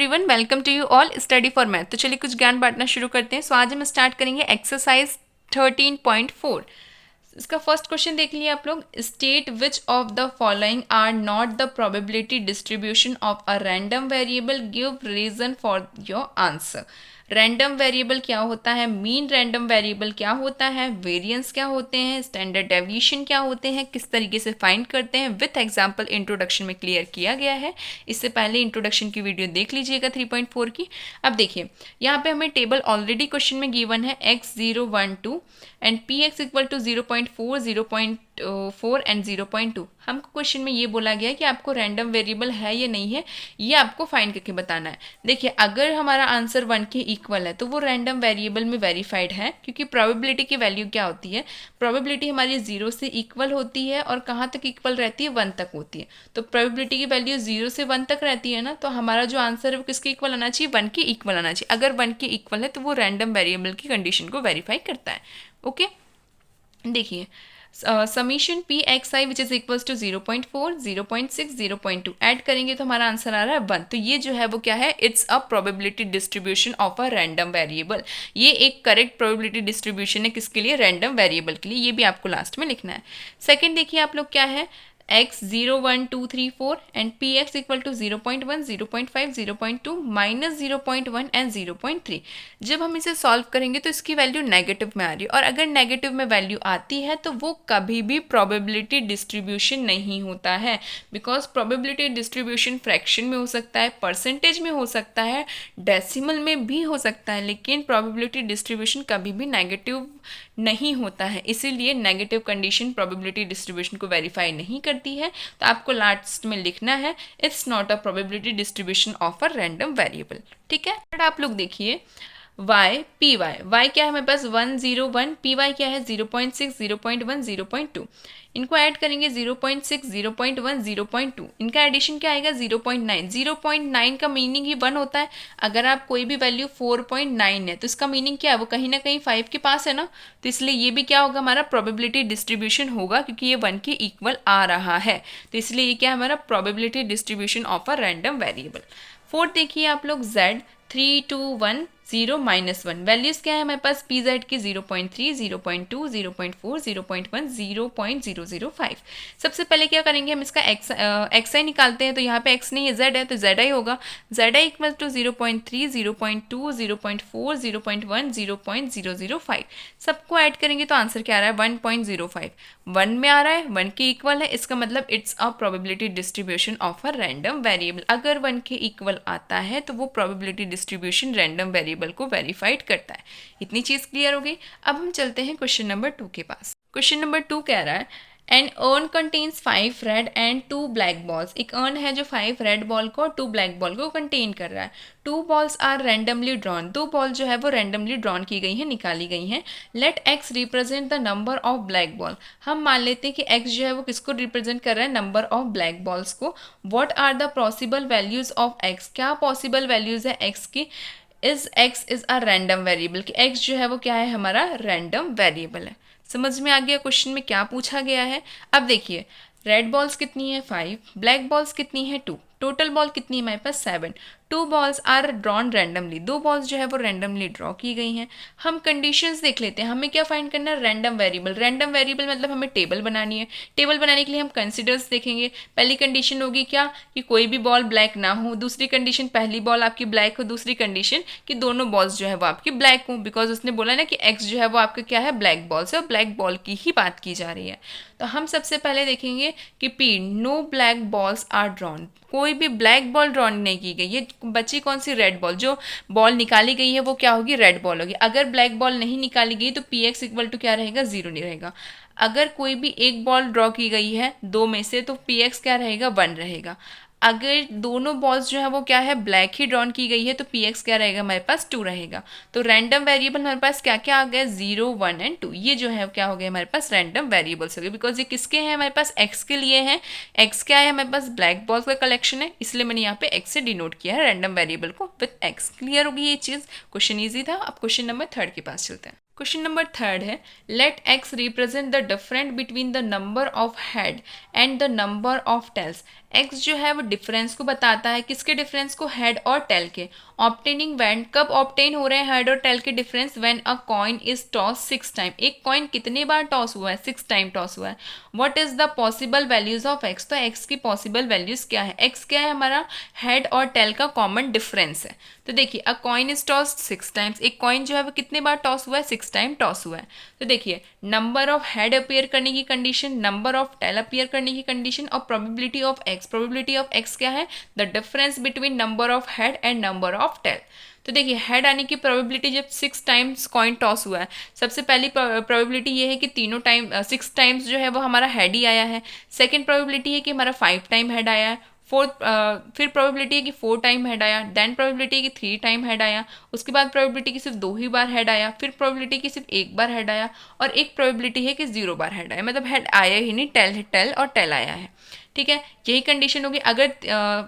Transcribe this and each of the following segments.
Everyone, welcome to you all study for math. तो चलिए कुछ ज्ञान बांटना शुरू करते हैं। सो आज हम स्टार्ट करेंगे एक्सरसाइज 13.4। इसका फर्स्ट क्वेश्चन देख लिया आप लोग। State which of the following are not the probability distribution of a random variable, give reason for your answer. Random variable क्या होता है, मीन रैंडम वेरिएबल क्या होता है, वेरिएंस क्या होते हैं, स्टैंडर्ड डेविएशन क्या होते हैं, किस तरीके से फाइंड करते हैं, विथ एग्जांपल इंट्रोडक्शन में क्लियर किया गया है। इससे पहले इंट्रोडक्शन की वीडियो देख लीजिएगा 3.4 की। अब देखिए यहाँ पे हमें टेबल ऑलरेडी क्वेश्चन में गिवन है x0 1 2 and px equal to 0.4 0.4 and 0.2। हमको क्वेश्चन में ये बोला गया है कि आपको रैंडम वेरिएबल है या नहीं है, ये आपको फाइंड करके बताना है। देखिए अगर हमारा आंसर 1 के इक्वल है तो वो रैंडम वेरिएबल में वेरीफाइड है, क्योंकि प्रोबेबिलिटी की वैल्यू क्या होती है, प्रोबेबिलिटी हमारी 0 से इक्वल होती है और कहाँ तक इक्वल रहती है, 1 तक होती है। तो प्रोबेबिलिटी की वैल्यू 0 से 1 तक रहती है ना, तो हमारा जो आंसर है वो किसके इक्वल आना चाहिए, 1 के इक्वल आना चाहिए। अगर 1 के इक्वल है तो वो रैंडम वेरिएबल की कंडीशन को वेरीफाई करता है। ओके, देखिए summation P X I which is equals to 0.4 0.6 0.2 add करेंगे तो हमारा आंसर आ रहा है 1। तो ये जो है वो क्या है, it's a probability distribution of a random variable. ये एक करेक्ट प्रोबेबिलिटी डिस्ट्रीब्यूशन है, किसके लिए, रैंडम वेरिएबल के लिए। ये भी आपको लास्ट में लिखना है। सेकेंड देखिए आप लोग क्या है, x 0 1 2 3 4 and px equal to 0.1 0.5 0.2 minus 0.1 and 0.3। जब हम इसे सॉल्व करेंगे तो इसकी वैल्यू नेगेटिव में आ रही है, और अगर नेगेटिव में वैल्यू आती है तो वो कभी भी प्रोबेबिलिटी डिस्ट्रीब्यूशन नहीं होता है। बिकॉज प्रोबेबिलिटी डिस्ट्रीब्यूशन फ्रैक्शन में हो सकता है, परसेंटेज में हो सकता है, डेसिमल में भी हो सकता है, लेकिन प्रोबेबिलिटी डिस्ट्रीब्यूशन कभी भी नेगेटिव नहीं होता है। इसीलिए नेगेटिव कंडीशन प्रोबेबिलिटी डिस्ट्रीब्यूशन को वेरीफाई नहीं करती है। तो आपको लास्ट में लिखना है it's not a probability distribution of a random variable. ठीक है, आप लोग देखिए y पी वाई क्या है हमारे पास 1 0 1, पी वाई क्या है 0.6 0.1 0.2। इनको ऐड करेंगे 0.6 0.1 0.2, इनका एडिशन क्या आएगा 0.9। 0.9 का मीनिंग ही 1 होता है। अगर आप कोई भी वैल्यू 4.9 है तो इसका मीनिंग क्या है, वो कहीं ना कहीं 5 के पास है ना, तो इसलिए ये भी क्या होगा, हमारा प्रोबेबिलिटी डिस्ट्रीब्यूशन होगा, क्योंकि ये 1 के इक्वल आ रहा है। तो इसलिए ये क्या है, हमारा probability distribution of a random variable. Fourth देखिए आप लोग z 3 2 1 0 -1। वैल्यूज क्या है हमारे पास, पी जेड की 0.3 0.2 0.4 0.1 0.005। सबसे पहले क्या करेंगे, हम इसका एक्स आई निकालते हैं। तो यहाँ पे एक्स नहीं है, जेड है, तो जेड आई होगा। Z I equal to 0.3 0.2 0.4 0.1 0.005। सबको ऐड करेंगे तो आंसर क्या आ रहा है 1.05। 1 में आ रहा है, 1 के इक्वल है, इसका मतलब it's a probability distribution of a random variable. अगर 1 के इक्वल आता है तो वो प्रोबेबिलिटी डिस्ट्रीब्यूशन रैंडम वेरिएबल को वेरीफाइड करता है। इतनी चीज क्लियर हो गई। अब हम चलते हैं क्वेश्चन नंबर 2 के पास। क्वेश्चन नंबर 2 कह रहा है an urn contains 5 red and 2 black balls. एक अर्न है जो 5 रेड बॉल को और 2 ब्लैक बॉल को कंटेन कर रहा है। 2 balls are randomly drawn. 2 ball जो है वो रैंडमली ड्रॉन की गई है, निकाली गई हैं। Let X represent the number of black ball. हम मान लेते हैं कि एक्स जो है वो किसको रिप्रेजेंट कर रहा है, नंबर ऑफ ब्लैक बॉल्स को। What are the possible values of X. क्या पॉसिबल वैल्यूज है एक्स की। Is X is a random variable, कि एक्स जो है वो क्या है, हमारा रैंडम वेरिएबल है। समझ में आ गया क्वेश्चन में क्या पूछा गया है। अब देखिए रेड बॉल्स कितनी है 5, ब्लैक बॉल्स कितनी है 2, टोटल बॉल कितनी है हमारे पास 7। 2 balls are drawn randomly. 2 balls जो है वो रैंडमली ड्रॉ की गई हैं। हम कंडीशंस देख लेते हैं। हमें क्या फाइंड करना है, रैंडम वेरिएबल। रैंडम वेरिएबल मतलब हमें टेबल बनानी है। टेबल बनाने के लिए हम कंसिडर्स देखेंगे। पहली कंडीशन होगी क्या, कि कोई भी बॉल ब्लैक ना हो। दूसरी कंडीशन, पहली बॉल आपकी ब्लैक हो। दूसरी कंडीशन कि दोनों बॉल्स जो है वो आपकी ब्लैक हो, बिकॉज उसने बोला ना कि एक्स जो है वो आपका क्या है, ब्लैक बॉल से, और ब्लैक बॉल की ही बात की जा रही है। तो हम सबसे पहले देखेंगे कि P no black balls are drawn. कोई भी ब्लैक बॉल ड्रॉ नहीं की गई। ये बची कौन सी, रेड बॉल। जो बॉल निकाली गई है वो क्या होगी, रेड बॉल होगी। अगर ब्लैक बॉल नहीं निकाली गई तो पी एक्स इक्वल टू क्या रहेगा, 0 नहीं रहेगा। अगर कोई भी एक बॉल ड्रॉ की गई है 2 में से तो पी एक्स क्या रहेगा, 1 रहेगा। अगर दोनों बॉल्स जो है वो क्या है, ब्लैक ही ड्रॉन की गई है तो पी एक्स क्या रहेगा, हमारे पास 2 रहेगा। तो रैंडम वेरिएबल हमारे पास क्या क्या आ गया, 0 1 एंड 2। ये जो है क्या हो गया, हमारे पास रैंडम वेरिएबल्स हो गए। बिकॉज ये किसके हैं, हमारे पास एक्स के लिए हैं। एक्स क्या है, हमारे पास ब्लैक बॉल्स का कलेक्शन है, इसलिए मैंने यहाँ पे एक्स से डिनोट किया है रैंडम वेरिएबल को विथ एक्स। क्लियर होगी ये चीज़। क्वेश्चन ईजी था। अब क्वेश्चन नंबर 3 के पास चलते हैं। क्वेश्चन नंबर थर्ड है, let X represent the difference between the number of head and the number of tails. X जो है वो डिफरेंस को बताता है, किसके डिफरेंस को, हेड और टेल के। ऑब्टेनिंग व्हेन, कब ऑब्टेन हो रहे हैं हेड और टेल के difference, when a coin is toss 6 time. एक कॉइन कितने बार टॉस हुआ है, 6 टाइम टॉस हुआ है। What is the possible values of x, तो एक्स की पॉसिबल वैल्यूज क्या है। एक्स क्या है, हमारा हेड और टेल का कॉमन डिफरेंस है। तो देखिए, अ कॉइन इज टॉस 6 टाइम्स, एक कॉइन जो है वो कितने बार टॉस हुआ है, 6 टाइम टॉस हुआ है। तो देखिए, नंबर ऑफ हेड अपियर करने की condition, number of tail appear करने की कंडीशन और probability of X. Probability of X क्या है, the difference between number of head and number of tail. तो देखिए, हेड आने की प्रोबेबिलिटी, जब 6 टाइम्स कॉइन टॉस हुआ है, सबसे पहली प्रोबेबिलिटी ये है कि तीनों टाइम 6 टाइम्स जो है वो हमारा हेड ही आया है। सेकेंड प्रोबेबिलिटी है कि हमारा 5 टाइम हेड आया है। फोर्थ, फिर प्रोबेबिलिटी है कि 4 टाइम हेड आया, देन प्रोबेबिलिटी है कि 3 टाइम हेड आया, उसके बाद प्रोबेबिलिटी कि सिर्फ 2 ही बार हेड आया, फिर प्रोबेबिलिटी कि सिर्फ 1 बार हेड आया, और एक प्रोबेबिलिटी है कि 0 बार हेड आया, मतलब हेड आया ही नहीं, टेल टेल और टेल आया है। ठीक है, यही कंडीशन होगी। अगर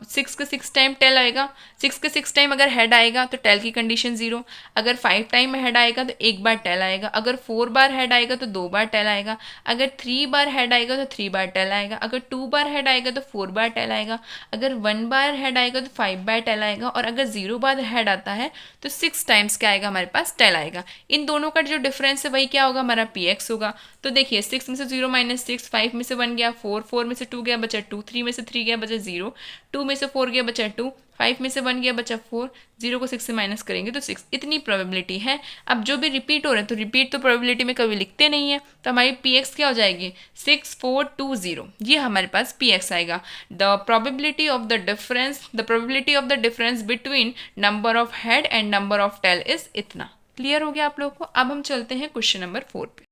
6 के 6 टाइम टेल आएगा, 6 के 6 टाइम अगर हेड आएगा तो टेल की कंडीशन 0। अगर 5 टाइम हेड आएगा तो 1 बार टेल आएगा। अगर 4 बार हेड आएगा तो 2 बार टेल आएगा। अगर 3 बार हेड आएगा तो 3 बार टेल आएगा। अगर 2 बार हेड आएगा तो 4 बार टेल आएगा। अगर 1 बार हेड आएगा तो 5 बार टेल आएगा। और अगर 0 बार हेड आता है तो 6 टाइम्स क्या आएगा, हमारे पास टेल आएगा। इन दोनों का जो डिफरेंस है वही क्या होगा, हमारा पी एक्स होगा। तो देखिए, 6 में से 0 माइनस 6, 5 में से 1 गया 4, 4 में से 2 गया बचा 2, 3 में से 3 गया बचा 0, 2 में से 4 गया बचा 2, 5 में से 1 गया बचा 4, 0 को 6 से माइनस करेंगे तो 6। इतनी प्रोबेबिलिटी है। अब जो भी रिपीट हो रहे हैं तो रिपीट तो प्रोबेबिलिटी में कभी लिखते नहीं है, तो हमारी पी एक्स क्या हो जाएगी, 6, 4, 2, 0। ये हमारे पास पी एक्स आएगा। The probability of the difference, the probability of the difference between number of head and number of tail is इतना। क्लियर हो गया आप लोगों को। अब हम चलते हैं क्वेश्चन नंबर 4 पे।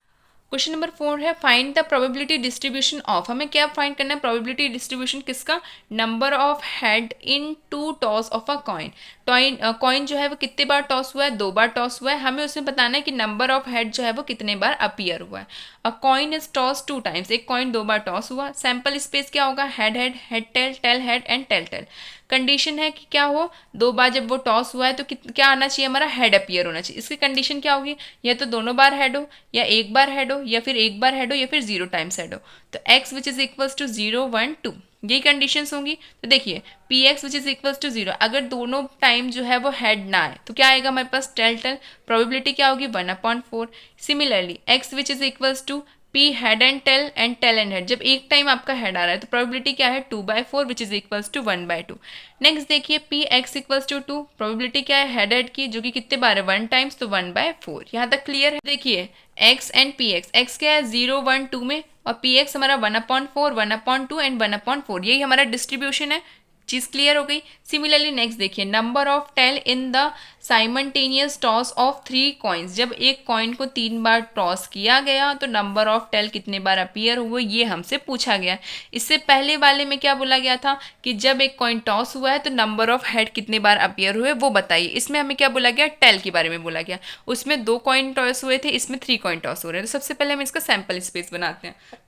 क्वेश्चन नंबर 4 है, find the probability distribution of. हमें क्या फाइंड करना है, प्रोबेबिलिटी डिस्ट्रीब्यूशन किसका, number of head in 2 toss of a coin. Coin जो है वो कितने बार टॉस हुआ है, 2 बार टॉस हुआ है। हमें उसमें बताना है कि नंबर ऑफ हेड जो है वो कितने बार अपीयर हुआ है। A coin is toss 2 times, एक कॉइन 2 बार टॉस हुआ। सैंपल स्पेस क्या होगा, head head, head tail, tail head and tail tail. Condition है कि क्या हो, 2 बार जब वो टॉस हुआ है तो क्या आना चाहिए, हमारा हेड अपीयर होना चाहिए। इसकी कंडीशन क्या होगी, या तो दोनों बार हेड हो, या 1 बार हेड हो, या फिर 1 बार हेड हो, या फिर 0 टाइम्स हेड हो। तो x which is equals to 0, 1, 2, यही कंडीशंस होंगी। तो देखिए, P X which is equals to 0, अगर दोनों टाइम जो है वो हेड ना आए तो क्या आएगा हमारे पास, टेल टेल। प्रोबेबिलिटी क्या होगी, 1/4। Similarly x which is equals to P head and tail and head, जब एक टाइम आपका हेड आ रहा है तो प्रोबेबिलिटी क्या है, 2/4 which is equals to 1/2। Next देखिए, P X equals to 2, probability क्या है, हेड की, जो कि कितने बार है, 1 टाइम्स, तो 1/4। यहाँ तक क्लियर है। देखिए, x and P x, x क्या है 0, 1, 2 में, और पी एक्स हमारा 1/4, 1/2 एंड 1/4, यही हमारा डिस्ट्रीब्यूशन है। चीज क्लियर हो गई। सिमिलरली नेक्स्ट देखिए, number of tail in the simultaneous toss of 3 coins, जब एक कॉइन को 3 बार टॉस किया गया तो नंबर ऑफ टेल कितने बार अपीयर हुए, ये हमसे पूछा गया। इससे पहले वाले में क्या बोला गया था कि जब एक कॉइन टॉस हुआ है तो नंबर ऑफ हेड कितने बार अपीयर हुए वो बताइए। इसमें हमें क्या बोला गया, टेल के बारे में बोला गया। उसमें 2 कॉइन टॉस हुए थे, इसमें 3 कॉइन टॉस हो रहे हैं। तो सबसे पहले हम इसका सैंपल स्पेस बनाते हैं।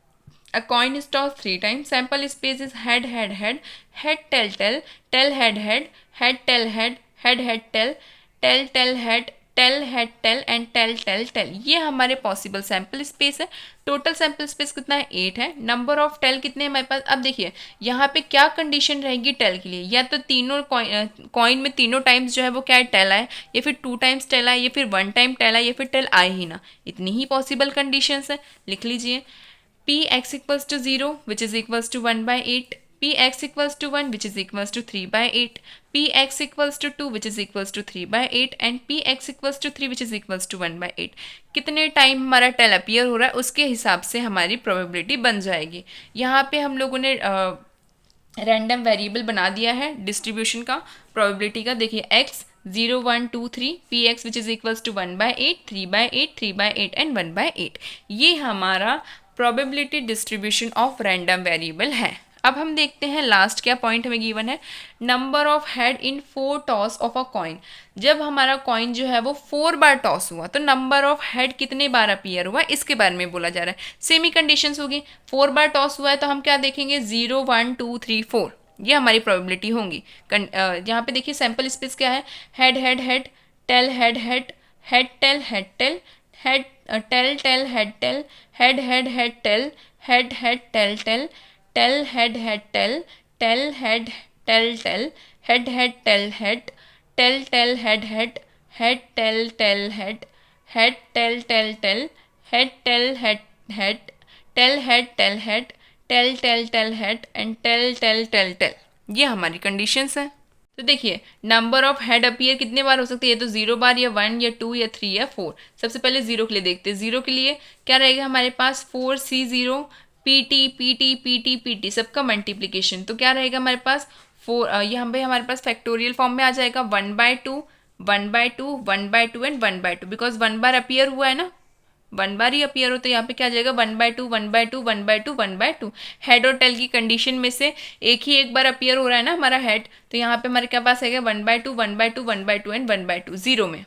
A coin is tossed 3 times. Sample space is head, head, head, head, tell, tell, tell, head, head, head, tell, head, head, tell, tell, head, tell, head, tell and tell, tell। ये हमारे possible sample space है। Total sample space कितना है, 8 है। Number of tell कितने हमारे पास। अब देखिए, यहाँ पे क्या कंडीशन रहेगी टेल के लिए, या तो तीनों कॉइन में तीनों टाइम्स जो है वो क्या टेल आए, या फिर 2 टाइम्स टेल आए, या फिर 1 टाइम टेल आए, या फिर टेल आए ही ना। इतनी ही पॉसिबल कंडीशंस है, लिख लीजिए। Px equals to 0 which is equals to 1/8, Px equals to 1 which is equals to 3/8, Px equals to 2 which is equals to 3/8 and Px equals to 3 which is equals to 1/8। कितने time हमारा tell appear हो रहा है उसके हिसाब से हमारी probability बन जाएगी। यहाँ पे हम लोगों ने रैंडम वेरिएबल बना दिया है डिस्ट्रीब्यूशन का, प्रोबेबिलिटी का। देखिए, x 0, 1, 2, 3, Px which is equals to 1/8, 3/8, 3/8 and 1/8। ये हमारा probability distribution of random variable है। अब हम देखते हैं लास्ट क्या पॉइंट हमें गिवन है, number of head in 4 toss of a coin. जब हमारा कॉइन जो है वो 4 बार टॉस हुआ तो नंबर ऑफ हेड कितने बार अपीयर हुआ इसके बारे में बोला जा रहा है। सेमी कंडीशंस होगी, 4 बार टॉस हुआ है तो हम क्या देखेंगे, 0, 1, 2, 3, 4, ये हमारी प्रोबेबिलिटी होंगी। यहाँ पे देखिए सैंपल स्पेस क्या है, head head head, tail head head, head tail head tail, head tail tail head tail head head head tail head head tail tail tail head head tail tail head tail tail head head tail head tail tail head head head tail tail head head tail tail tail head tail head head tail head tail head tail tail tail head and tail tail tail tail. ये हमारी conditions हैं। तो देखिए number of head appear कितने बार हो सकते हैं, ये तो 0 बार या 1 या 2 या 3 या 4। सबसे पहले 0 के लिए देखते हैं। 0 के लिए क्या रहेगा हमारे पास 4C0 PT PT PT PT सबका मल्टीप्लीकेशन। तो क्या रहेगा हमारे पास 4, यहाँ पे हमारे पास फैक्टोरियल फॉर्म में आ जाएगा 1/2 1/2 1/2 एंड 1/2, बिकॉज 1 बार अपीयर हुआ है ना, 1 बार ही अपीयर हो, तो यहाँ पे क्या आ जाएगा 1/2 1/2 1/2 1/2। हेड और टेल की कंडीशन में से एक ही एक बार अपीयर हो रहा है ना हमारा हेड, तो यहाँ पे हमारे क्या पास आएगा 1/2 1/2 1/2 एंड 1/2।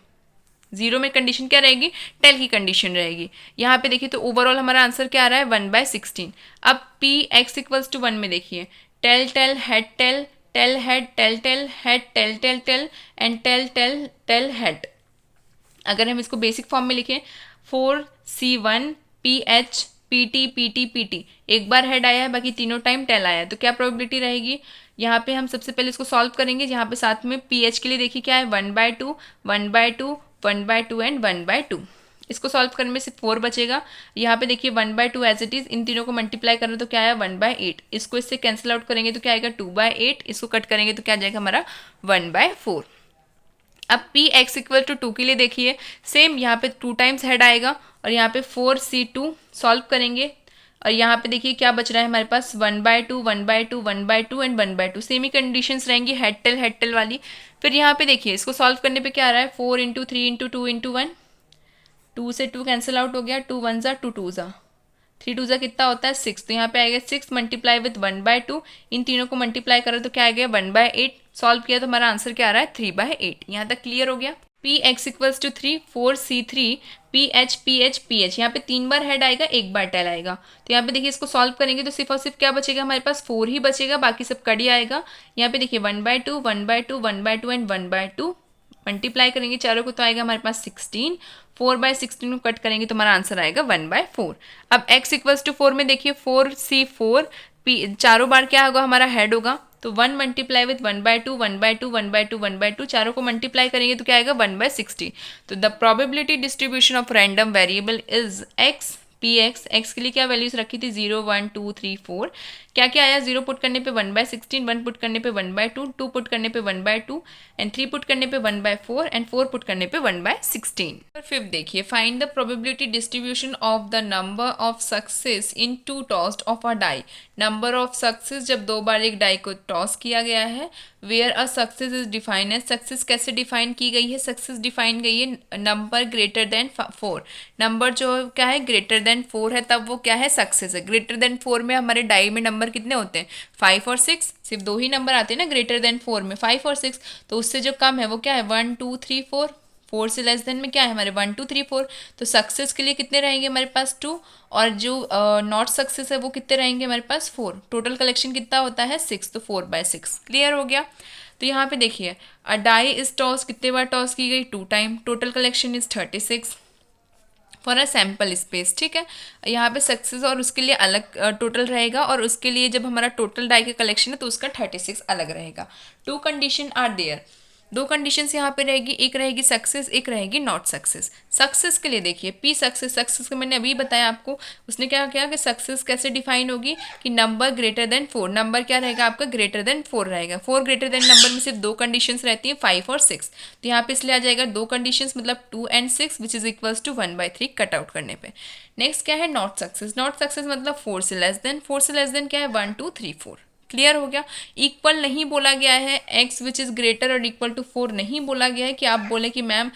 जीरो में कंडीशन क्या रहेगी, टेल की कंडीशन रहेगी। यहाँ पे देखिए तो ओवरऑल हमारा आंसर क्या आ रहा है 1/16। अब पी एक्स इक्वल्स टू 1 में देखिए tail tail head tail tail head tail tail head tail tail tail and tail tail tail head. अगर हम इसको बेसिक फॉर्म में लिखें 4C1 PH PT PT PT, एक बार हेड आया है बाकी तीनों टाइम टेल आया है, तो क्या प्रोबेबिलिटी रहेगी। यहाँ पे हम सबसे पहले इसको सॉल्व करेंगे। यहाँ पे साथ में PH के लिए देखिए क्या है 1/2 1/2 1/2 एंड 1/2। इसको सॉल्व करने में सिर्फ 4 बचेगा। यहाँ पे देखिए 1/2 एज इट इज, इन तीनों को मल्टीप्लाई करें तो क्या आया 1/8। इसको इससे कैंसिल आउट करेंगे तो क्या आएगा 2/8। इसको कट करेंगे तो क्या आ जाएगा हमारा 1/4। अब पी एक्स इक्वल टू 2 के लिए देखिए सेम, यहाँ पे 2 टाइम्स हेड आएगा और यहाँ पे 4C2 सॉल्व करेंगे और यहाँ पे देखिए क्या बच रहा है हमारे पास 1/2 1/2 1/2 एंड 1/2। सेम ही कंडीशंस रहेंगी हेड टेल वाली। फिर यहाँ पे देखिए इसको सॉल्व करने पे क्या आ रहा है 4 × 3 × 2 × 1, 2 से 2 कैंसिल आउट हो गया, 2 1 ज़ा 2 2 ज़ा 3 2 ज़ा कितना होता है 6। तो यहाँ पे आएगा 6 मल्टीप्लाई विथ 1/2, इन तीनों को मल्टीप्लाई करो तो क्या आ गया 1/8। सॉल्व किया तो हमारा आंसर क्या आ रहा है 3/8। यहाँ तक क्लियर हो गया। P X equals to 3 4C3 PH PH PH, यहाँ पे 3 बार हेड आएगा, 1 बार टेल आएगा। तो यहाँ पे देखिए इसको सॉल्व करेंगे तो सिर्फ और सिर्फ क्या बचेगा हमारे पास 4 ही बचेगा, बाकी सब कट ही आएगा। यहाँ पे देखिए 1/2 1/2 1/2 एंड 1/2 मल्टीप्लाई करेंगे चारों को तो आएगा हमारे पास 16। 4/16 को कट करेंगे तो हमारा आंसर आएगा 1/4। अब x इक्वल्स टू 4 में देखिए 4C4 P, चारों बार क्या होगा हमारा हेड होगा, तो 1 मल्टीप्लाई विथ 1/2 1/2 1/2 1/2, चारों को मल्टीप्लाई करेंगे तो क्या आएगा 1/60। तो the probability distribution of random variable is x P x के लिए क्या वैल्यूज रखी थी 0 1 2 3 4, क्या क्या आया 0 पुट करने पे 1/16, 1 पुट करने पे 1/2, 2 पुट करने पे 1/2 एंड 3 पुट करने पे 1/4 एंड 4 पुट करने पे 1/16। और फिफ्थ देखिए find the probability distribution of the number of success in 2 tossed of a die. Number of success जब 2 बार एक डाई को टॉस किया गया है, where a success is defined as, success कैसे डिफाइन की गई है, सक्सेस डिफाइन गई है नंबर ग्रेटर देन 4। नंबर जो क्या है ग्रेटर देन 4 है तब वो क्या है सक्सेस है। ग्रेटर देन 4 में हमारे डाई में नंबर कितने होते हैं 5 और 6, सिर्फ 2 ही नंबर आते हैं ना ग्रेटर देन 4 में 5 और 6, तो उससे जो कम है वो क्या है 1 2 3 4। 4 से लेस देन में क्या है हमारे 1 2 3 4, तो सक्सेस के लिए कितने रहेंगे हमारे पास 2, और जो नॉट सक्सेस है वो कितने रहेंगे हमारे पास 4। टोटल कलेक्शन कितना होता है 6, तो 4/6 क्लियर हो गया। तो यहाँ पे देखिए अ डाई इज टॉस, कितने बार टॉस की गई 2 time, total collection is 36 for a sample space. ठीक है, यहाँ पे सक्सेस और उसके लिए अलग टोटल रहेगा, और उसके लिए जब हमारा टोटल डाई का कलेक्शन है तो उसका 36 अलग रहेगा। 2 कंडीशन आर देयर, 2 कंडीशंस यहाँ पे रहेगी, एक रहेगी सक्सेस एक रहेगी नॉट सक्सेस। सक्सेस के लिए देखिए पी सक्सेस का मैंने अभी बताया आपको, उसने क्या किया कि सक्सेस कैसे डिफाइन होगी कि नंबर ग्रेटर देन 4, नंबर क्या रहेगा आपका ग्रेटर देन 4 रहेगा। 4 ग्रेटर देन नंबर में सिर्फ 2 कंडीशंस रहती हैं 5 और 6, तो यहाँ पे इसलिए आ जाएगा 2 कंडीशंस मतलब 2 and 6 which is equals to 1/3 cut out करने पे। नेक्स्ट क्या है नॉट सक्सेस, नॉट सक्सेस मतलब 4 से लेस देन, 4 से लेस देन क्या है 1 2 3 4। क्लियर हो गया। इक्वल नहीं बोला गया है, x विच इज़ ग्रेटर और इक्वल टू 4 नहीं बोला गया है कि आप बोले कि मैम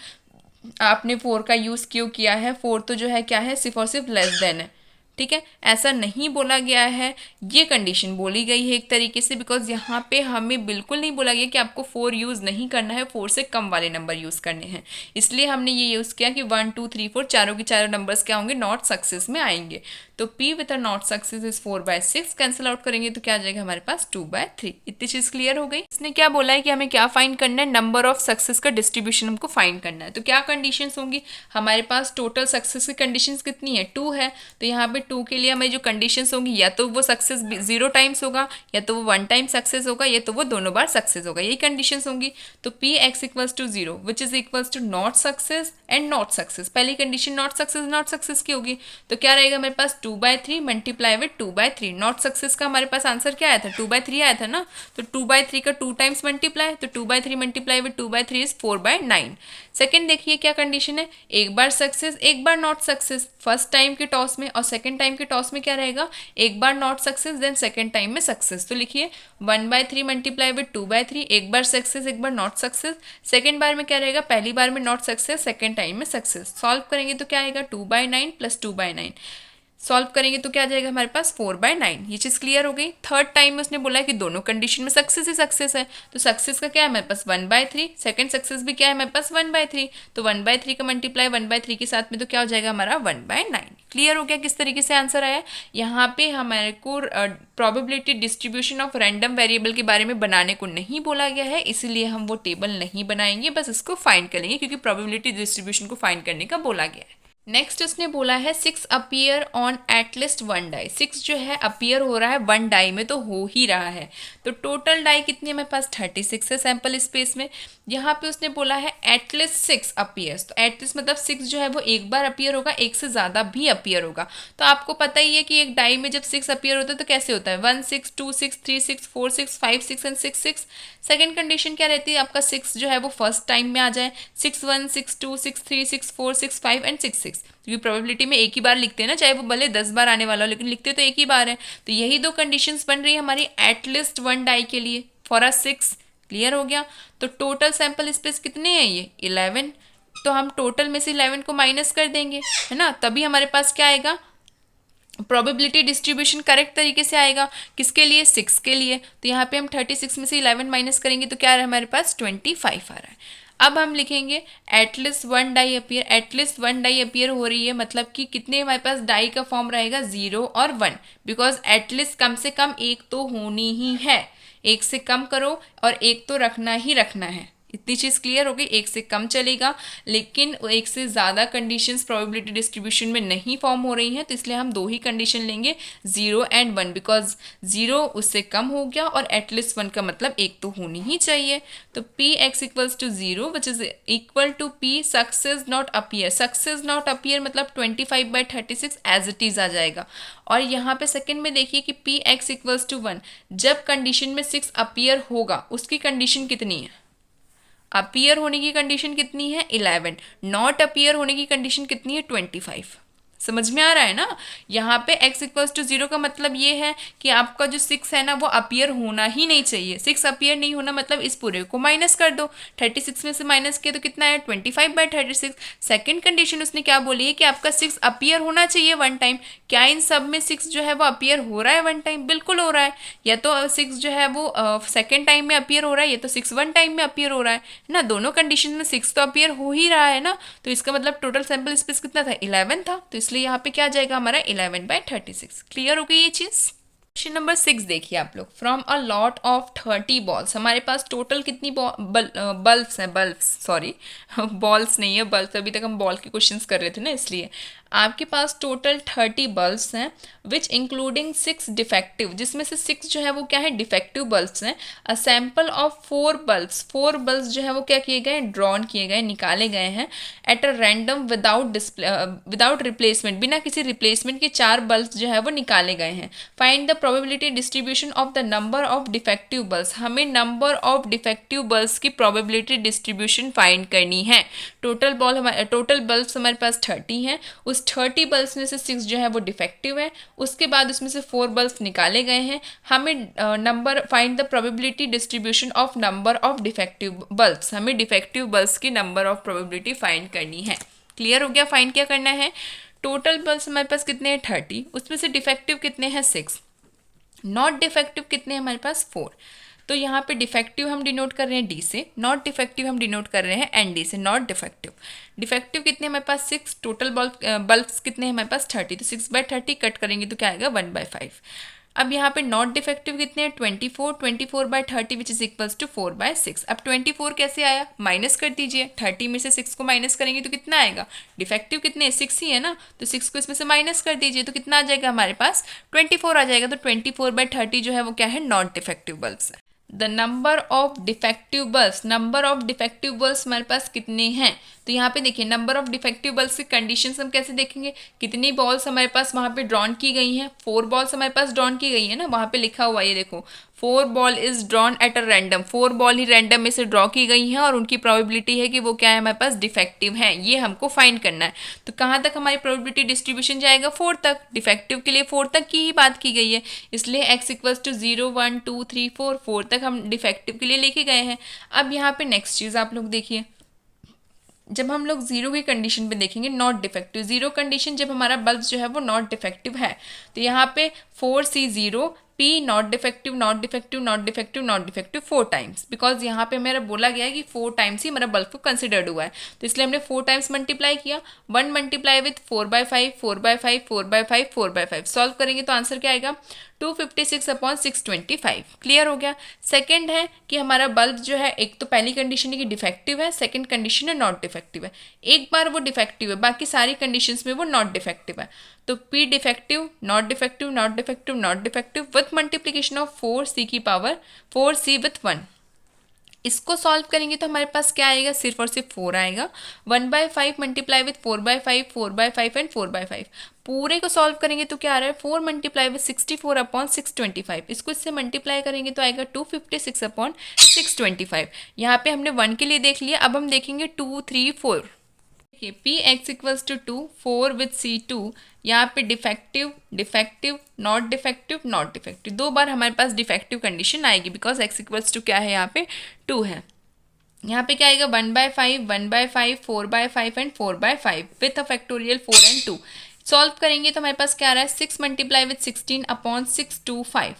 आपने 4 का यूज़ क्यों किया है, 4 तो जो है क्या है सिर्फ और सिर्फ लेस देन है, ठीक है, ऐसा नहीं बोला गया है, ये कंडीशन बोली गई है एक तरीके से, बिकॉज यहाँ पे हमें बिल्कुल नहीं बोला गया कि आपको 4 यूज़ नहीं करना है, 4 से कम वाले नंबर यूज़ करने हैं। इसलिए हमने ये यूज़ किया कि 1 2 3 4 चारों के चारों नंबर्स क्या होंगे, नॉट सक्सेस में आएंगे। तो P with a not success is 4/6, cancel out करेंगे तो क्या आ जाएगा हमारे पास 2/3। इतनी चीज़ क्लियर हो गई। इसने क्या बोला है कि हमें क्या फाइंड करना है, नंबर ऑफ सक्सेस का डिस्ट्रीब्यूशन हमको फाइंड करना है। तो क्या कंडीशंस होंगी हमारे पास, टोटल सक्सेस की कंडीशंस कितनी है, 2 है। तो यहाँ पे 2 के लिए हमें जो कंडीशंस होंगी, या तो वो सक्सेस 0 टाइम्स होगा, या तो वो 1 टाइम सक्सेस होगा, या तो वो दोनों बार सक्सेस होगा, यही कंडीशंस होंगी। तो Px equals to 0 which is equals to not success and not success. पहली कंडीशन नॉट सक्सेस की होगी, तो क्या रहेगा हमारे पास 2/3 मल्टीप्लाई विद 2/3। नॉट सक्सेस का हमारे पास आंसर क्या आया था, 2/3 आया था ना। तो 2/3 का 2 टाइम्स मल्टीप्लाई, तो 2/3 मल्टीप्लाई विद 2/3 इज 4/9। सेकंड देखिए क्या कंडीशन है, एक बार सक्सेस एक बार नॉट सक्सेस। फर्स्ट टाइम के टॉस में और सेकंड टाइम के टॉस में क्या रहेगा, एक बार not success then second time में सक्सेस। तो लिखिए 1/3 मल्टीप्लाई विद 2/3, एक बार सक्सेस एक बार नॉट सक्सेस। सेकंड बार में क्या रहेगा, पहली बार में नॉट सक्सेस, सेकंड टाइम में सक्सेस। सॉल्व करेंगे तो क्या आएगा 2/9 प्लस 2/9। सॉल्व करेंगे तो क्या आ जाएगा हमारे पास 4/9। ये चीज़ क्लियर हो गई। थर्ड टाइम में उसने बोला है कि दोनों कंडीशन में सक्सेस ही सक्सेस है, तो सक्सेस का क्या है हमारे पास 1/3, सेकंड सक्सेस भी क्या है हमारे पास 1/3। तो 1/3 का मल्टीप्लाई 1/3 के साथ में तो क्या हो जाएगा हमारा 1/9। क्लियर हो गया किस तरीके से आंसर आया। यहाँ पे हमारे को probability distribution of random variable के बारे में बनाने को नहीं बोला गया है, इसीलिए हम वो टेबल नहीं बनाएंगे, बस इसको फाइंड करेंगे क्योंकि प्रोबेबिलिटी डिस्ट्रीब्यूशन को फाइंड करने का बोला गया है। नेक्स्ट उसने बोला है 6 अपीयर ऑन एटलीस्ट 1 डाई। 6 जो है अपीयर हो रहा है 1 डाई में, तो हो ही रहा है। तो टोटल डाई कितनी है हमारे पास 36 है सैंपल स्पेस में। यहाँ पे उसने बोला है एटलीस्ट 6 अपीयर्स, तो एटलीस्ट मतलब 6 जो है वो एक बार अपीयर होगा, एक से ज़्यादा भी अपीयर होगा। तो आपको पता ही है कि एक डाई में जब 6 अपीयर होता है तो कैसे होता है 1 6 2 6 3 6 4 6 5 6 एंड 6 6। सेकेंड कंडीशन क्या रहती है, आपका 6 जो है वो फर्स्ट टाइम में आ जाए, 6 1 6 2 6 3 6 4 6 5 एंड 6 6। क्योंकि प्रोबेबिलिटी में एक ही बार लिखते हैं ना, चाहे वो भले 10 बार आने वाला हो, लेकिन लिखते तो एक ही बार है। तो यही दो कंडीशंस बन रही है हमारी एटलीस्ट 1 डाई के लिए फॉर अ 6। क्लियर हो गया। तो टोटल सैंपल स्पेस कितने हैं ये 11। तो हम टोटल में से 11 को माइनस कर देंगे, है ना, तभी हमारे पास क्या आएगा, प्रोबेबिलिटी डिस्ट्रीब्यूशन करेक्ट तरीके से आएगा। किसके लिए 6 के लिए। तो यहाँ पे हम 36 में से 11 माइनस करेंगे तो क्या है हमारे पास 25 आ रहा है। अब हम लिखेंगे at least 1 die appear. At least 1 die appear हो रही है मतलब कि कितने हमारे पास डाई का फॉर्म रहेगा 0 और 1, बिकॉज एटलीस्ट कम से कम एक तो होनी ही है। एक से कम करो और एक तो रखना ही रखना है। इतनी चीज़ क्लियर हो गई। एक से कम चलेगा, लेकिन एक से ज़्यादा कंडीशंस प्रोबेबिलिटी डिस्ट्रीब्यूशन में नहीं फॉर्म हो रही हैं, तो इसलिए हम दो ही कंडीशन लेंगे 0 एंड 1, बिकॉज 0 उससे कम हो गया और एटलीस्ट 1 का मतलब एक तो होनी ही चाहिए। तो Px equals to 0 which is equal to P success not appear. Success not appear मतलब 25/36 एज इट इज़ आ जाएगा। और यहाँ पे सेकंड में देखिए कि Px इक्वल्स टू 1, जब कंडीशन में 6 अपीयर होगा उसकी कंडीशन कितनी है, अपीयर होने की कंडीशन कितनी है 11, नॉट अपीयर होने की कंडीशन कितनी है 25। समझ में आ रहा है ना। यहाँ पे x इक्वल्स टू 0 का मतलब ये है कि आपका जो 6 है ना वो अपीयर होना ही नहीं चाहिए। 6 अपीयर नहीं होना मतलब इस पूरे को माइनस कर दो, 36 में से माइनस किया तो कितना है 25/36। सेकंड कंडीशन उसने क्या बोली है कि आपका 6 अपीयर होना चाहिए 1 टाइम। क्या इन सब में 6 जो है वो अपीयर हो रहा है 1 टाइम, बिल्कुल हो रहा है। या तो 6 जो है वो सेकेंड टाइम में अपीयर हो रहा है, या तो 6 1 टाइम में अपीयर हो रहा है ना। दोनों कंडीशन में 6 तो अपीयर हो ही रहा है ना। तो इसका मतलब टोटल सैंपल स्पेस कितना था 11 था, तो इसलिए यहाँ पे क्या आ जाएगा हमारा 11/36। क्लियर हो गई ये चीज़। क्वेश्चन नंबर 6 देखिए आप लोग। From a lot of 30 balls, हमारे पास टोटल कितनी बल्ब्स हैं, बल्ब्स सॉरी बॉल्स नहीं है बल्ब्स, अभी तक हम बॉल के क्वेश्चंस कर रहे थे ना, इसलिए आपके पास टोटल 30 बल्ब्स हैं विच इंक्लूडिंग 6 डिफेक्टिव, जिसमें से 6 जो है वो क्या है डिफेक्टिव बल्ब्स हैं। A sample of 4 bulbs, 4 bulbs जो है वो क्या किए गए, ड्रॉन किए गए, निकाले गए हैं at a random without replacement, बिना किसी रिप्लेसमेंट के 4 बल्ब्स जो है वो निकाले गए हैं। Find the probability distribution of the number of defective bulbs. हमें नंबर ऑफ डिफेक्टिव बल्ब्स की प्रोबेबिलिटी डिस्ट्रीब्यूशन फाइंड करनी है। टोटल बल्ब्स हमारे पास 30 हैं, उस 30 बल्ब्स में से 6 जो है वो डिफेक्टिव है, उसके बाद उसमें से 4 बल्ब्स निकाले गए हैं। हमें number find the probability distribution of number of defective bulbs, हमें डिफेक्टिव बल्ब्स की नंबर ऑफ प्रोबेबिलिटी फाइंड करनी है। क्लियर हो गया। फाइंड क्या करना है, टोटल बल्ब्स हमारे पास कितने हैं 30, उसमें से डिफेक्टिव कितने हैं 6, नॉट डिफेक्टिव कितने हैं हमारे पास 4। तो यहाँ पे डिफेक्टिव हम डिनोट कर रहे हैं डी से, नॉट डिफेक्टिव हम डिनोट कर रहे हैं एन डी से, नॉट डिफेक्टिव। डिफेक्टिव कितने हमारे पास 6, टोटल बल्ब्स कितने हैं हमारे पास 30, तो 6/30 कट करेंगे तो क्या आएगा 1/5। अब यहाँ पे नॉट डिफेक्टिव कितने हैं 24, 24/30 विच इज इक्वल्स टू 4/6। अब 24 कैसे आया, माइनस कर दीजिए, 30 में से 6 को माइनस करेंगे तो कितना आएगा, डिफेक्टिव कितने 6 ही है ना, तो 6 को इसमें से माइनस कर दीजिए तो कितना आ जाएगा हमारे पास 24 आ जाएगा। तो 24/30 जो है वो क्या है, नॉट डिफेक्टिव बल्ब्स है। The number of defective bulbs, number of defective bulbs हमारे पास कितने हैं, तो यहाँ पे देखिए नंबर ऑफ डिफेक्टिव बल्ब्स की कंडीशंस हम कैसे देखेंगे, कितनी बॉल्स हमारे पास वहाँ पे ड्रॉन की गई हैं, 4 बॉल्स हमारे पास ड्रॉन की गई है ना, वहाँ पे लिखा हुआ है ये देखो 4 ball is drawn at a random, 4 ball he random में से ड्रॉ की गई हैं और उनकी प्रोबेबिलिटी है कि वो क्या है हमारे पास डिफेक्टिव हैं, ये हमको फाइंड करना है। तो कहाँ तक हमारी प्रोबेबिलिटी डिस्ट्रीब्यूशन जाएगा 4 तक, डिफेक्टिव के लिए 4 तक की ही बात की गई है, इसलिए x इक्वल्स टू 0 1 2 3 4, 4 तक हम डिफेक्टिव के लिए लेके गए हैं। अब यहाँ पे नेक्स्ट चीज़ आप लोग देखिए, जब हम लोग जीरो की कंडीशन पे देखेंगे नॉट डिफेक्टिव, जीरो कंडीशन जब हमारा बल्ब जो है वो नॉट डिफेक्टिव है, तो यहाँ पे 4C0 P not defective not defective not defective not defective 4 times, because यहाँ पे मेरा बोला गया है कि 4 टाइम्स ही हमारा बल्ब को कंसिडर्ड हुआ है, तो इसलिए हमने 4 टाइम्स मल्टीप्लाई किया, 1 मल्टीप्लाई विथ 4/5 4/5 4/5 4/5, सॉल्व करेंगे तो आंसर क्या आएगा 256/625। क्लियर हो गया। सेकंड है कि हमारा बल्ब जो है, एक तो पहली कंडीशन है कि डिफेक्टिव है, सेकंड कंडीशन है नॉट डिफेक्टिव है, एक बार वो डिफेक्टिव है बाकी सारी कंडीशंस में वो नॉट डिफेक्टिव है, तो P defective not defective not defective not defective with multiplication of 4C की पावर 4C विथ 1। इसको सॉल्व करेंगे तो हमारे पास क्या आएगा, सिर्फ और सिर्फ 4 आएगा, 1/5 मल्टीप्लाई विथ 4/5 4/5 एंड 4/5, पूरे को सॉल्व करेंगे तो क्या आ रहा है 4 मल्टीप्लाई विथ 64/625, इसको इससे मल्टीप्लाई करेंगे तो आएगा 256/625। यहाँ पे हमने 1 के लिए देख लिया, अब हम देखेंगे 2 3 4। देखिए Px equals to 2 4 with C2, यहाँ पे defective defective not defective not defective, 2 बार हमारे पास डिफेक्टिव कंडीशन आएगी, बिकॉज x इक्वल्स टू क्या है यहाँ पे 2 है। यहाँ पे क्या आएगा 1/5 1/5 4/5 and 4/5 with a factorial 4 and 2। Solve करेंगे तो हमारे पास क्या आ रहा है 6 मल्टीप्लाई विथ 16/625।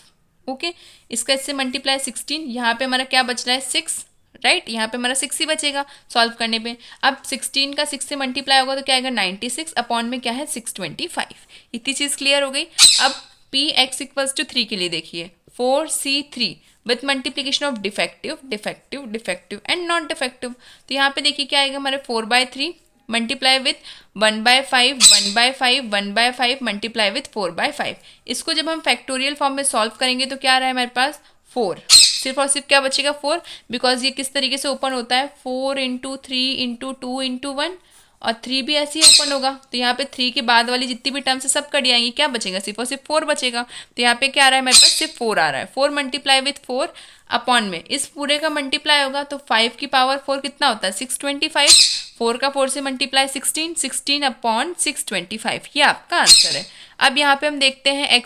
ओके, इसका इससे मल्टीप्लाई 16, यहाँ पे हमारा क्या बच रहा है 6, राइट, यहाँ पे हमारा 6 ही बचेगा सॉल्व करने पे। अब 16 का 6 से मल्टीप्लाई होगा तो क्या आएगा 96 अपॉन में क्या है 625। इतनी चीज़ क्लियर हो गई। अब Px इक्वल्स टू 3 के लिए देखिए 4C3 with multiplication of defective defective defective and not defective, तो यहाँ पे देखिए क्या आएगा हमारे 4/3 मल्टीप्लाई विथ 1/5 1/5 1/5 मल्टीप्लाई विथ 4/5। इसको जब हम फैक्टोरियल फॉर्म में सॉल्व करेंगे तो क्या आ रहा है हमारे पास 4, सिर्फ और सिर्फ क्या बचेगा 4, बिकॉज ये किस तरीके से ओपन होता है 4 × 3 × 2 × 1, और 3 भी ऐसे ही ओपन होगा, तो यहाँ पे 3 के बाद वाली जितनी भी टर्म्स है सब कट जाएंगी, क्या बचेगा सिर्फ और सिर्फ 4 बचेगा। तो यहाँ पे क्या आ रहा है हमारे पास सिर्फ 4 आ रहा है, 4 मल्टीप्लाई विथ 4 अपॉन में इस पूरे का मल्टीप्लाई होगा तो 5 की पावर 4 कितना होता है 625, 4 का 4 से मल्टीप्लाई 16 16 अपॉन 625, ये आपका आंसर है। अब यहाँ पे हम देखते हैं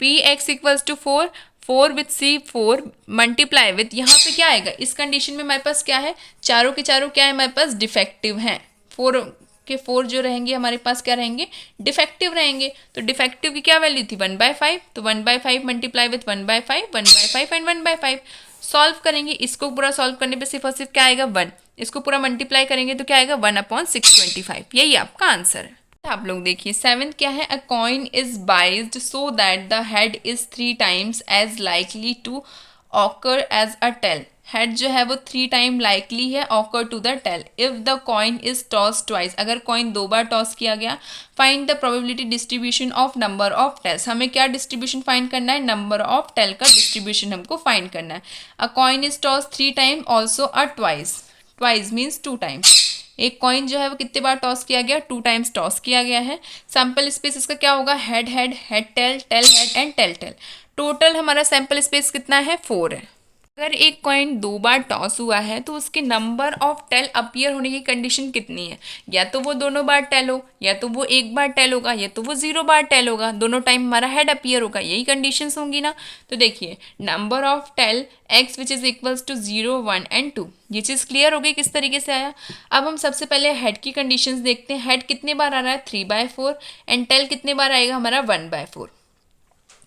Px equals to 4 4 with C4 multiply with, यहाँ पे क्या आएगा इस कंडीशन में हमारे पास क्या है, चारों के चारों क्या है हमारे पास डिफेक्टिव हैं, 4 के 4 जो रहेंगे हमारे पास क्या रहेंगे डिफेक्टिव रहेंगे, तो डिफेक्टिव की क्या वैल्यू थी 1/5, तो 1/5 मल्टीप्लाई विथ 1/5 1/5 एंड 1/5। सॉल्व करेंगे, इसको पूरा सॉल्व करने पे सिर्फ और सिर्फ क्या आएगा 1, इसको पूरा मल्टीप्लाई करेंगे तो क्या आएगा 1/625, यही आपका आंसर है। आप लोग देखिए 7th क्या है, a coin is biased so that the head is 3 times as likely to occur as a tail, head जो है वो 3 टाइम लाइकली है occur to the tail if the coin is toss twice, अगर coin 2 बार toss किया गया। Find the probability distribution of number of tails, हमें क्या डिस्ट्रीब्यूशन फाइंड करना है, नंबर ऑफ टेल का डिस्ट्रीब्यूशन हमको फाइंड करना है। A coin is toss 3 time also a twice, twice means 2 times, एक कॉइन जो है वो कितने बार टॉस किया गया 2 टाइम्स टॉस किया गया है। सैम्पल स्पेस इसका क्या होगा head head head tail tail head and tail tail, total हमारा सैम्पल स्पेस कितना है 4 है। अगर एक कॉइन 2 बार टॉस हुआ है तो उसके नंबर ऑफ टेल अपीयर होने की कंडीशन कितनी है? या तो वो दोनों बार टेल हो, या तो वो एक बार टेल होगा, या तो वो 0 बार टेल होगा, दोनों टाइम हमारा हेड अपीयर होगा, यही कंडीशंस होंगी ना। तो देखिए, number of tail X which is equals to 0, 1 and 2, ये चीज़ क्लियर हो गई किस तरीके से आया। अब हम सबसे पहले हेड की कंडीशंस देखते हैं। हेड कितने बार आ रहा है? 3/4, एंड टेल कितने बार आएगा हमारा? 1/4।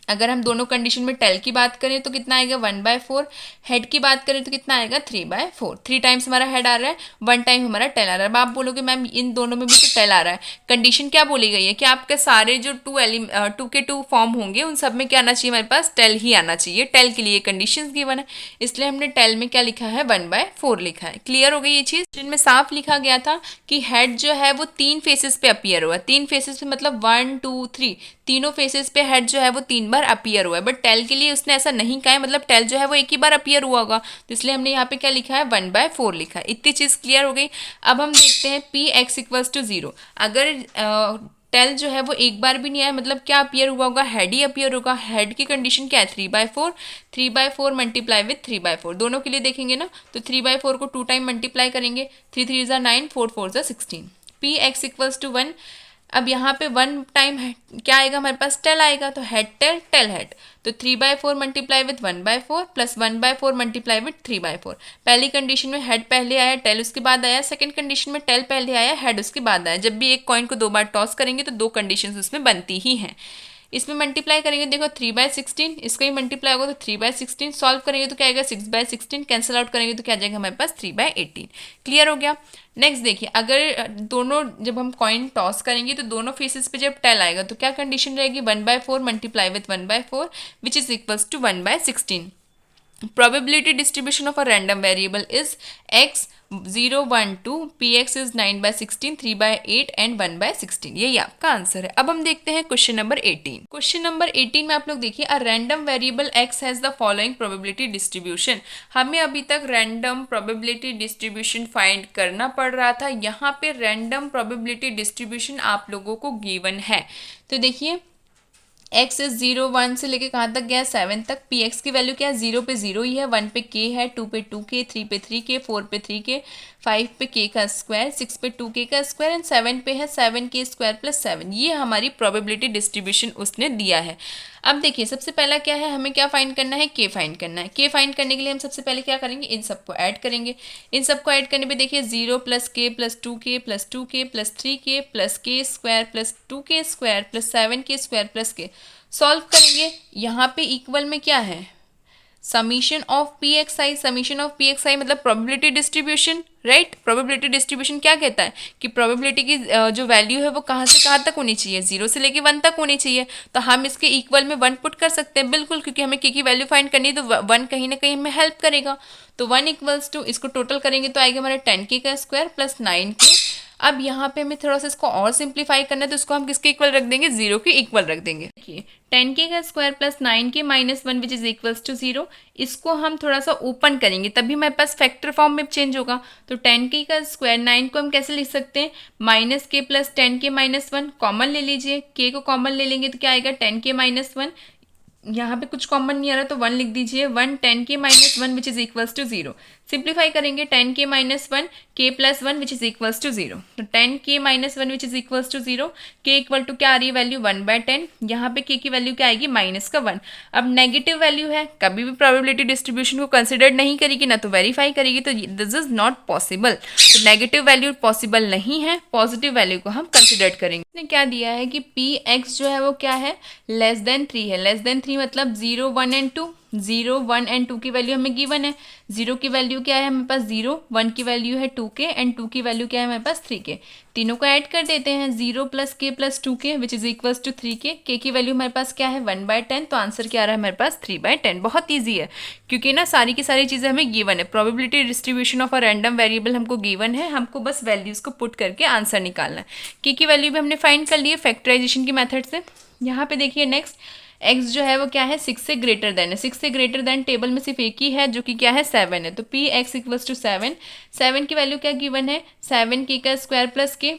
अगर हम दोनों कंडीशन में टेल की बात करें तो कितना आएगा? 1/4। हेड की बात करें तो कितना आएगा? 3/4। 3 टाइम्स हमारा हेड आ रहा है, 1 टाइम हमारा टेल आ रहा है। अब आप बोलोगे मैम इन दोनों में भी तो टेल आ रहा है। कंडीशन क्या बोली गई है कि आपके सारे जो 2 के 2 फॉर्म होंगे उन सब में क्या आना चाहिए? हमारे पास टेल ही आना चाहिए। टेल के लिए कंडीशन गिवन है, इसलिए हमने टेल में क्या लिखा है? 1/4 लिखा है। क्लियर हो गई ये चीज़। जिनमें साफ लिखा गया था कि हेड जो है वो 3 फेसेस पे अपीयर हुआ है। 3 फेसेस पे मतलब 1, 2, 3, तीनों फेसेस पे हेड जो है वो 3 बार अपीयर हुआ है। बट टेल के लिए उसने ऐसा नहीं कहा है, मतलब टेल जो है वो एक ही बार अपीयर हुआ होगा, तो इसलिए हमने यहाँ पे क्या लिखा है? 1/4 लिखा है। इतनी चीज़ क्लियर हो गई। अब हम देखते हैं पी एक्स इक्वल्स टू 0। अगर टेल जो है वो एक बार भी नहीं आया, मतलब क्या अपीयर हुआ होगा? हेड ही अपीयर होगा। हेड की कंडीशन क्या है? 3/4। 3/4 मल्टीप्लाई विथ 3/4, दोनों के लिए देखेंगे ना, तो 3/4 को 2 टाइम मल्टीप्लाई करेंगे। 3 3 ज़ा 9, 4 4 ज़ा 16। P X equals to 1। अब यहाँ पे 1 टाइम क्या आएगा हमारे पास? टेल आएगा, तो हेड टेल टेल हेड, तो 3/4 multiply with 1/4 plus 1/4 multiply with 3/4। पहली कंडीशन में हेड पहले आया, टेल उसके बाद आया। सेकंड कंडीशन में टेल पहले आया, हेड उसके बाद आया। जब भी एक कॉइन को 2 बार टॉस करेंगे तो 2 कंडीशंस उसमें बनती ही हैं। इसमें मल्टीप्लाई करेंगे, देखो 3/16, इसका ही मल्टीप्लाई होगा तो 3/16। सॉल्व करेंगे तो क्या आएगा? 6/16। कैंसिल आउट करेंगे तो क्या आ जाएगा हमारे पास? 3/18। क्लियर हो गया। नेक्स्ट देखिए, अगर दोनों जब हम कॉइन टॉस करेंगे तो दोनों फेसेस पे जब टेल आएगा तो क्या कंडीशन रहेगी? 1/4 multiply with 1/4 which is equals to 1/16। probability distribution of a random variable is x 0 1 2, px is 9/16, 3/8 and 1/16। यही आपका आंसर है। अब हम देखते हैं क्वेश्चन नंबर 18। क्वेश्चन नंबर 18 में आप लोग देखिए, अ random variable x has the following probability distribution. हमें अभी तक रैंडम प्रोबेबिलिटी डिस्ट्रीब्यूशन फाइंड करना पड़ रहा था, यहाँ पे रैंडम प्रोबेबिलिटी डिस्ट्रीब्यूशन आप लोगों को गिवन है। तो देखिए, एक्स इज 0 1 से लेके कहाँ तक गया? 7 तक। पी एक्स की वैल्यू क्या है? 0 पे 0 ही है, 1 पे के है, 2 पे 2 के, 3 पे 3 के, 4 पे 3 के, 5 पे के का स्क्वायर, 6 पे 2 के का स्क्वायर एंड 7 पे है 7 के स्क्वायर प्लस 7। ये हमारी प्रोबेबिलिटी डिस्ट्रीब्यूशन उसने दिया है। अब देखिए, सबसे पहला क्या है? हमें क्या फाइंड करना है? के फाइंड करना है। के फाइंड करने के लिए हम सबसे पहले क्या करेंगे? इन सबको ऐड करेंगे। इन सबको ऐड करने पे देखिए 0 प्लस के प्लस 2 के प्लस 2 के प्लस 3 के प्लस के स्क्वायर प्लस 2 के स्क्वायर प्लस 7 के स्क्वायर प्लस के। सॉल्व करेंगे, यहाँ पे इक्वल में क्या है? Summation of P X I. Summation of P X I मतलब probability distribution, right. Probability distribution क्या कहता है कि प्रोबेबिलिटी की जो वैल्यू है वो कहाँ से कहाँ तक होनी चाहिए? 0 से लेके 1 तक होनी चाहिए। तो हम इसके इक्वल में 1 पुट कर सकते हैं, बिल्कुल, क्योंकि हमें के की वैल्यू फाइंड करनी है, तो 1 कहीं ना कहीं हमें हेल्प करेगा। तो 1 इक्वल्स टू, इसको टोटल करेंगे तो आएगा हमारा 10 के का स्क्वायर प्लस 9 के। अब यहाँ पे हमें थोड़ा सा इसको और सिंप्लीफाई करना है, तो इसको हम किसके इक्वल रख देंगे? 0 के इक्वल रख देंगे। देखिए, 10 के का square plus 9 K minus 1 which is equals to 0। इसको हम थोड़ा सा ओपन करेंगे तभी हमारे पास फैक्टर फॉर्म में चेंज होगा। तो 10 के का स्क्वायर, 9 को हम कैसे लिख सकते हैं? माइनस के प्लस 10 के माइनस 1, कॉमन ले लीजिए। के को कॉमन ले लेंगे तो क्या आएगा? 10 के माइनस 1। यहाँ पे कुछ कॉमन नहीं आ रहा तो 1 लिख दीजिए। 1 10 K minus 1 which is equals to 0। Simplify करेंगे 10 K minus 1 K plus 1 which is equals to 0। तो 10 K minus 1 which is equals to 0। K equal to क्या आ रही है वैल्यू? 1/10। यहाँ पे के की वैल्यू क्या आएगी? माइनस का 1। अब नेगेटिव वैल्यू है, कभी भी प्रोबेबिलिटी डिस्ट्रीब्यूशन को कंसिडर नहीं करेगी ना तो वेरीफाई करेगी, तो दिस इज नॉट पॉसिबल। तो नेगेटिव वैल्यू पॉसिबल नहीं है, पॉजिटिव वैल्यू को हम कंसिडर करेंगे। इसने क्या दिया है कि पी एक्स जो है वो क्या है? लेस देन 3 है। लेस देन 3 मतलब 0 1 एंड 2। 0 1 एंड 2 की वैल्यू हमें गिवन है। 0 की वैल्यू क्या है हमारे पास? 0। 1 की वैल्यू है 2 के एंड 2 की वैल्यू क्या है हमारे पास? 3 के। तीनों को ऐड कर देते हैं, 0 प्लस के प्लस 2 के विच इज इक्वल्स टू 3 के। के की वैल्यू हमारे पास क्या है? 1/10। तो आंसर क्या आ रहा है हमारे पास? 3/10। बहुत ईजी है, क्योंकि ना सारी की सारी चीज़ें हमें गिवन है। Probability distribution of a random variable हमको गिवन है, हमको बस वैल्यूज़ को पुट करके आंसर निकालना है। के की वैल्यू भी हमने फाइंड कर ली है फैक्टराइजेशन की मेथड से। यहाँ पे देखिए नेक्स्ट, x जो है वो क्या है? 6 से ग्रेटर देन है। 6 से ग्रेटर देन टेबल में सिर्फ एक ही है जो कि क्या है? 7 है। तो पी एक्स इक्वल्स टू 7। 7 की वैल्यू क्या गिवन है? 7 के का स्क्वायर प्लस के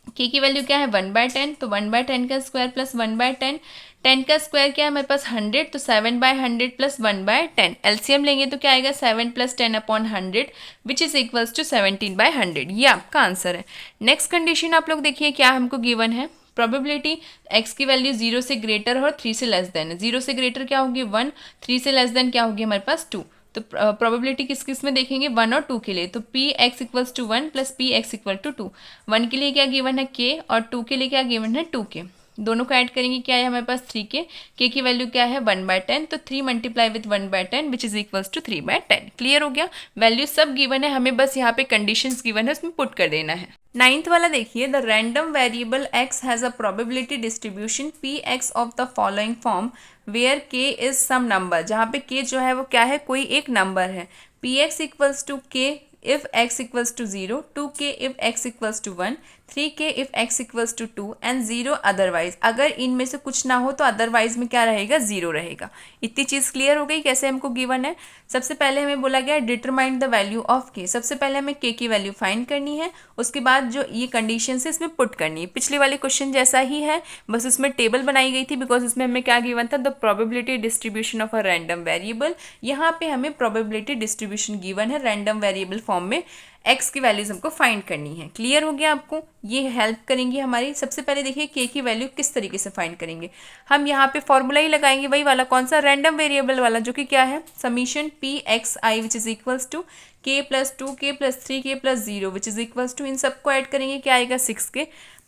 की वैल्यू क्या है? 1/10। तो 1/10 का स्क्वायर प्लस 1/10। 10 का स्क्वायर क्या है हमारे पास 100, तो 7/100 प्लस 1/10, एलसीएम लेंगे तो क्या आएगा 7 + 10/100 विच इज इक्वल्स टू 17/100। ये आपका आंसर है। नेक्स्ट कंडीशन आप लोग देखिए क्या हमको गिवन है, प्रोबेबिलिटी x की वैल्यू 0 से ग्रेटर और 3 से लेस देन है। 0 से ग्रेटर क्या होगी 1, 3 से लेस देन क्या होगी हमारे पास 2। तो प्रोबेबिलिटी किस किस में देखेंगे 1 और 2 के लिए, तो P X equals to 1 plus P X equal to 2। 1 के लिए क्या गिवन है k और 2 के लिए क्या गिवन है 2k। दोनों को ऐड करेंगे क्या है हमारे पास 3k, k की वैल्यू क्या है 1/10, तो 3 multiply with 1/10 which is equals to 3/10। Clear हो गया, वैल्यू सब गिवन है, हमें बस यहाँ पे कंडीशंस गिवन है उसमें पुट कर देना है। 9th वाला देखिए, the random variable x has a probability distribution P X of the following form where k is some number, जहाँ पे k जो है वो क्या है कोई एक नंबर है। P X equals to k if x equals to 0, 2k if x equals to 1, 3k if x equals to 2 and 0 otherwise. अगर इनमें से कुछ ना हो तो अदरवाइज में क्या रहेगा 0 रहेगा। इतनी चीज़ क्लियर हो गई कैसे हमको गिवन है। सबसे पहले हमें बोला गया determine the value of k। सबसे पहले हमें k की वैल्यू फाइंड करनी है, उसके बाद जो ये कंडीशन है इसमें पुट करनी है। पिछले वाले क्वेश्चन जैसा ही है, बस उसमें टेबल बनाई गई थी बिकॉज उसमें हमें क्या गिवन था, the probability distribution of a random variable. यहाँ पे हमें प्रोबेबिलिटी डिस्ट्रीब्यूशन गिवन है रैंडम वेरिएबल फॉर्म में, x की वैल्यूज हमको फाइंड करनी है। क्लियर हो गया आपको, ये हेल्प करेंगी हमारी। सबसे पहले देखिए k की वैल्यू किस तरीके से फाइंड करेंगे, हम यहाँ पे फॉर्मूला ही लगाएंगे वही वाला, कौन सा रैंडम वेरिएबल वाला, जो कि क्या है summation p x i which is equals to k plus 2k plus 3k plus 0 which is equals to, इन सबको ऐड करेंगे क्या आएगा 6k।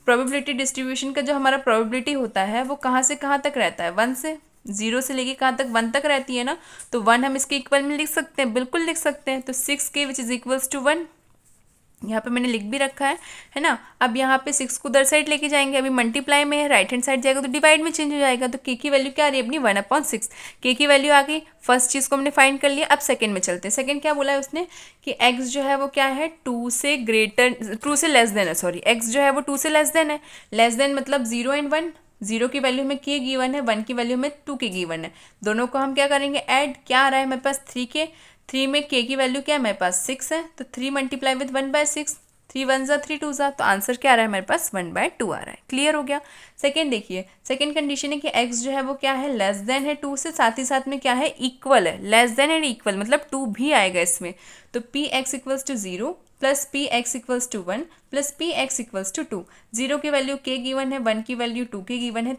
प्रोबेबिलिटी डिस्ट्रीब्यूशन का जो हमारा प्रोबेबिलिटी होता है वो कहाँ से कहाँ तक रहता है 1 से, 0 से लेके कहाँ तक 1 तक रहती है ना, तो 1 हम इसके इक्वल में लिख सकते हैं, बिल्कुल लिख सकते हैं। तो 6k which is equals to 1, यहाँ पे मैंने लिख भी रखा है ना। अब यहाँ पे 6 को उधर साइड लेके जाएंगे, अभी मल्टीप्लाई में है, राइट हैंड साइड जाएगा तो डिवाइड में चेंज हो जाएगा। तो k की वैल्यू क्या आ रही है अपनी 1/6, k की वैल्यू आ गई। फर्स्ट चीज़ को हमने फाइंड कर लिया। अब सेकंड में चलते हैं। सेकंड क्या बोला है उसने कि x जो है वो क्या है 2 से लेस देन है, सॉरी x जो है वो 2 से लेस देन है। लेस देन मतलब 0 एंड 1, 0 की वैल्यू में k गिवन है, 1 की वैल्यू में 2k गिवन है। दोनों को हम क्या करेंगे ऐड, क्या आ रहा है मेरे पास 3k, 3 में k की वैल्यू क्या है मेरे पास 6 है, तो 3 मल्टीप्लाई विथ 1/6, 3 1 ज़ा 3 2 ज़ा, तो आंसर क्या आ रहा है मेरे पास 1/2 आ रहा है। क्लियर हो गया। सेकंड देखिए, सेकंड कंडीशन है कि x जो है वो क्या है लेस देन है 2 से, साथ ही साथ में क्या है इक्वल है, लेस देन एंड इक्वल मतलब 2 भी आएगा इसमें। तो P X equals to 0 plus P X equals to 1 plus P X equals to 2। 0 की वैल्यू k गिवन है, 1 की वैल्यू 2k गिवन है,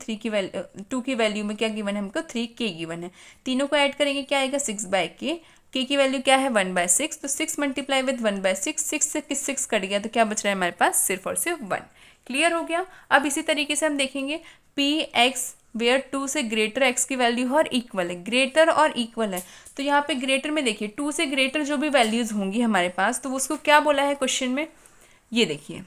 2 की वैल्यू में क्या गिवन है हमको 3k गिवन है। तीनों को ऐड करेंगे क्या आएगा 6/k, k की वैल्यू क्या है 1/6, तो 6 मल्टीप्लाई विथ 1/6, 6 से 6 कट गया तो क्या बच रहा है हमारे पास सिर्फ और सिर्फ 1। क्लियर हो गया। अब इसी तरीके से हम देखेंगे पी एक्स वेयर 2 से ग्रेटर x की वैल्यू और इक्वल है, ग्रेटर और इक्वल है। तो यहाँ पे ग्रेटर में देखिए 2 से ग्रेटर जो भी वैल्यूज़ होंगी हमारे पास, तो उसको क्या बोला है क्वेश्चन में, ये देखिए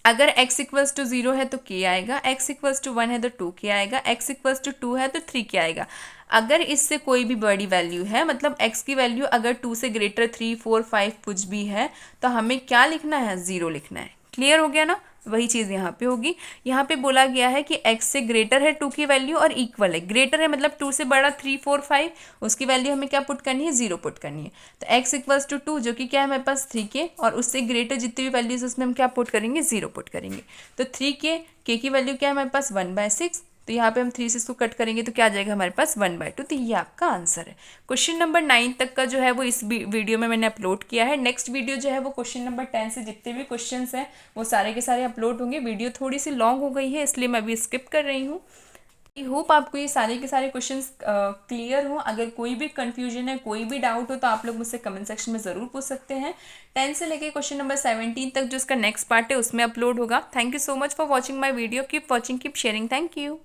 अगर x इक्वल्स टू 0 है तो k आएगा, x इक्वल्स टू 1 है तो 2k आएगा, x इक्वल्स टू 2 है तो 3k आएगा। अगर इससे कोई भी बड़ी वैल्यू है, मतलब x की वैल्यू अगर 2 से ग्रेटर 3 4 5 कुछ भी है, तो हमें क्या लिखना है 0 लिखना है। क्लियर हो गया ना, वही चीज़ यहाँ पे होगी। यहाँ पे बोला गया है कि x से ग्रेटर है 2 की वैल्यू और इक्वल है, ग्रेटर है मतलब 2 से बड़ा 3 4 5, उसकी वैल्यू हमें क्या पुट करनी है 0 पुट करनी है। तो x इक्वल्स टू 2 जो कि क्या है हमारे पास 3k, और उससे ग्रेटर जितनी भी वैल्यूज उसमें हम क्या पुट करेंगे 0 पुट करेंगे। तो 3k, k की वैल्यू क्या है हमारे पास 1/6, तो यहाँ पे हम 3 से इसको कट करेंगे तो क्या आ जाएगा हमारे पास 1/2। तो ये आपका आंसर है। क्वेश्चन नंबर 9 तक का जो है वो इस वीडियो में मैंने अपलोड किया है। नेक्स्ट वीडियो जो है वो क्वेश्चन नंबर 10 से जितने भी क्वेश्चंस हैं वो सारे के सारे अपलोड होंगे। वीडियो थोड़ी सी लॉन्ग हो गई है इसलिए मैं अभी स्किप कर रही हूँ। आई होप आपको ये सारे के सारे क्वेश्चंस क्लियर हों। अगर कोई भी कंफ्यूजन है, कोई भी डाउट हो तो आप लोग मुझसे कमेंट सेक्शन में ज़रूर पूछ सकते हैं। 10 से लेके क्वेश्चन नंबर 17 तक जो इसका नेक्स्ट पार्ट है उसमें अपलोड होगा। Thank you so much for watching my video. Keep watching, keep sharing. Thank you.